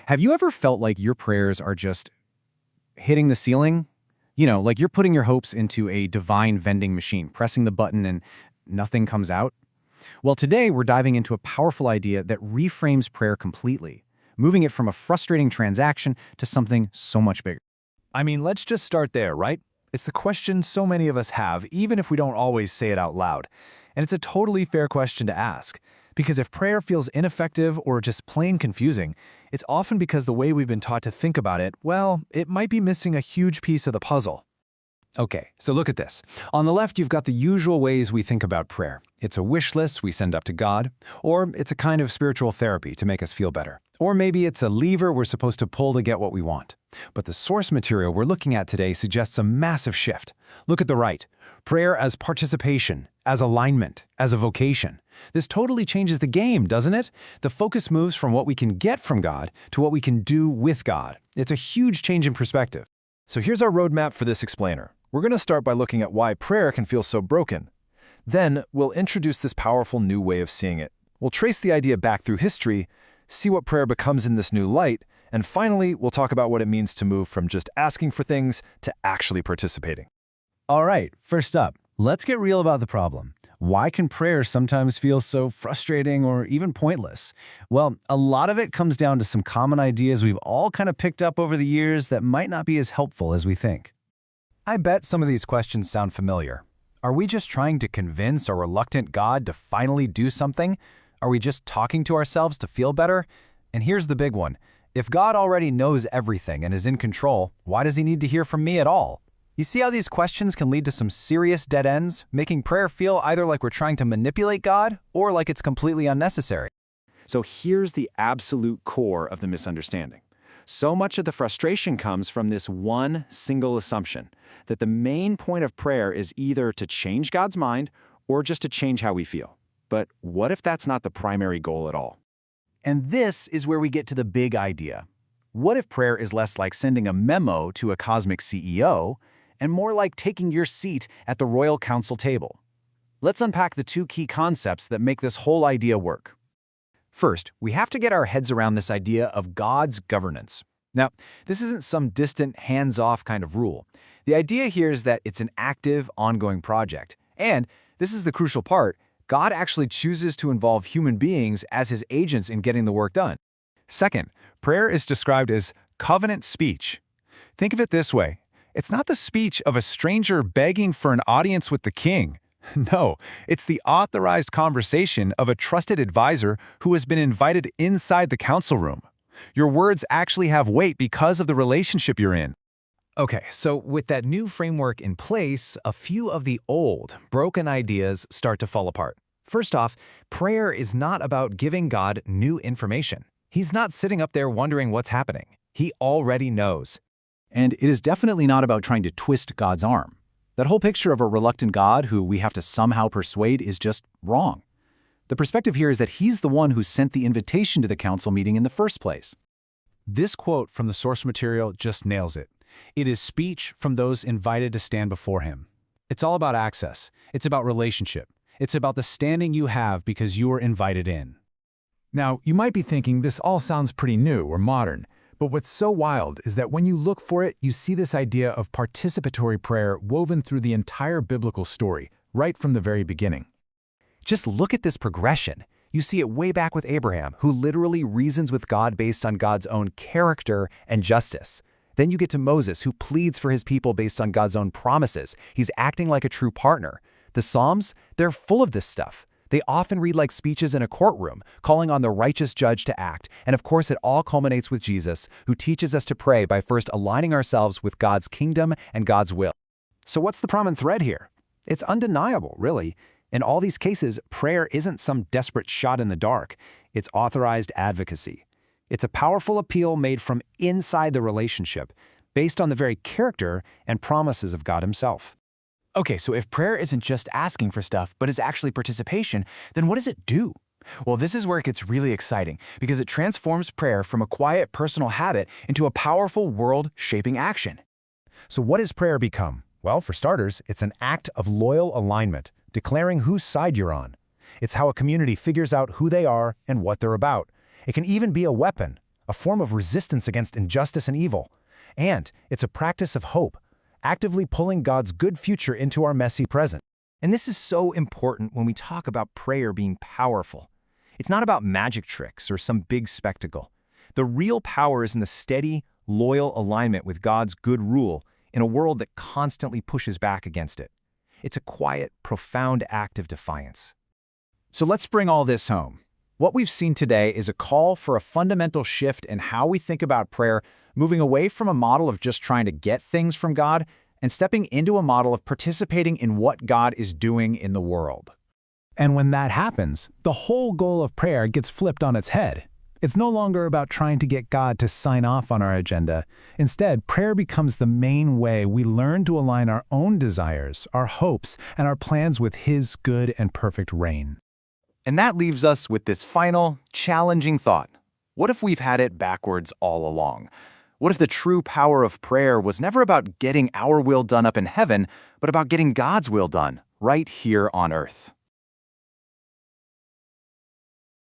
Have you ever felt like your prayers are just hitting the ceiling? Like you're putting your hopes into a divine vending machine, pressing the button and nothing comes out? Well, today we're diving into a powerful idea that reframes prayer completely, moving it from a frustrating transaction to something so much bigger. I mean, let's just start there, right? It's the question so many of us have, even if we don't always say it out loud. And it's a totally fair question to ask. Because if prayer feels ineffective or just plain confusing, it's often because the way we've been taught to think about it, well, it might be missing a huge piece of the puzzle. Okay, so look at this. On the left, you've got the usual ways we think about prayer. It's a wish list we send up to God, or it's a kind of spiritual therapy to make us feel better. Or maybe it's a lever we're supposed to pull to get what we want. But the source material we're looking at today suggests a massive shift. Look at the right. Prayer as participation, as alignment, as a vocation. This totally changes the game, doesn't it? The focus moves from what we can get from God to what we can do with God. It's a huge change in perspective. So here's our roadmap for this explainer. We're going to start by looking at why prayer can feel so broken. Then, we'll introduce this powerful new way of seeing it. We'll trace the idea back through history, see what prayer becomes in this new light, and finally, we'll talk about what it means to move from just asking for things to actually participating. All right, first up, let's get real about the problem. Why can prayer sometimes feel so frustrating or even pointless? Well, a lot of it comes down to some common ideas we've all kind of picked up over the years that might not be as helpful as we think. I bet some of these questions sound familiar. Are we just trying to convince a reluctant God to finally do something? Are we just talking to ourselves to feel better? And here's the big one. If God already knows everything and is in control, why does he need to hear from me at all? You see how these questions can lead to some serious dead ends, making prayer feel either like we're trying to manipulate God or like it's completely unnecessary. So here's the absolute core of the misunderstanding. So much of the frustration comes from this one single assumption, that the main point of prayer is either to change God's mind or just to change how we feel. But what if that's not the primary goal at all? And this is where we get to the big idea. What if prayer is less like sending a memo to a cosmic CEO and more like taking your seat at the royal council table? Let's unpack the two key concepts that make this whole idea work. First, we have to get our heads around this idea of God's governance. Now, this isn't some distant, hands-off kind of rule. The idea here is that it's an active, ongoing project. And, this is the crucial part, God actually chooses to involve human beings as his agents in getting the work done. Second, prayer is described as covenant speech. Think of it this way. It's not the speech of a stranger begging for an audience with the king. No, it's the authorized conversation of a trusted advisor who has been invited inside the council room. Your words actually have weight because of the relationship you're in. Okay, so with that new framework in place, a few of the old, broken ideas start to fall apart. First off, prayer is not about giving God new information. He's not sitting up there wondering what's happening. He already knows. And it is definitely not about trying to twist God's arm. That whole picture of a reluctant God who we have to somehow persuade is just wrong. The perspective here is that he's the one who sent the invitation to the council meeting in the first place. This quote from the source material just nails it. It is speech from those invited to stand before him. It's all about access. It's about relationship. It's about the standing you have because you were invited in. Now, you might be thinking this all sounds pretty new or modern, but what's so wild is that when you look for it, you see this idea of participatory prayer woven through the entire biblical story, right from the very beginning. Just look at this progression. You see it way back with Abraham, who literally reasons with God based on God's own character and justice. Then you get to Moses, who pleads for his people based on God's own promises. He's acting like a true partner. The Psalms, they're full of this stuff. They often read like speeches in a courtroom, calling on the righteous judge to act. And of course, it all culminates with Jesus, who teaches us to pray by first aligning ourselves with God's kingdom and God's will. So what's the common thread here? It's undeniable, really. In all these cases, prayer isn't some desperate shot in the dark. It's authorized advocacy. It's a powerful appeal made from inside the relationship, based on the very character and promises of God himself. Okay, so if prayer isn't just asking for stuff, but is actually participation, then what does it do? Well, this is where it gets really exciting, because it transforms prayer from a quiet personal habit into a powerful world-shaping action. So what does prayer become? Well, for starters, it's an act of loyal alignment, declaring whose side you're on. It's how a community figures out who they are and what they're about. It can even be a weapon, a form of resistance against injustice and evil. And it's a practice of hope, actively pulling God's good future into our messy present. And this is so important when we talk about prayer being powerful. It's not about magic tricks or some big spectacle. The real power is in the steady, loyal alignment with God's good rule in a world that constantly pushes back against it. It's a quiet, profound act of defiance. So let's bring all this home. What we've seen today is a call for a fundamental shift in how we think about prayer, moving away from a model of just trying to get things from God and stepping into a model of participating in what God is doing in the world. And when that happens, the whole goal of prayer gets flipped on its head. It's no longer about trying to get God to sign off on our agenda. Instead, prayer becomes the main way we learn to align our own desires, our hopes, and our plans with His good and perfect reign. And that leaves us with this final, challenging thought. What if we've had it backwards all along? What if the true power of prayer was never about getting our will done up in heaven, but about getting God's will done right here on earth?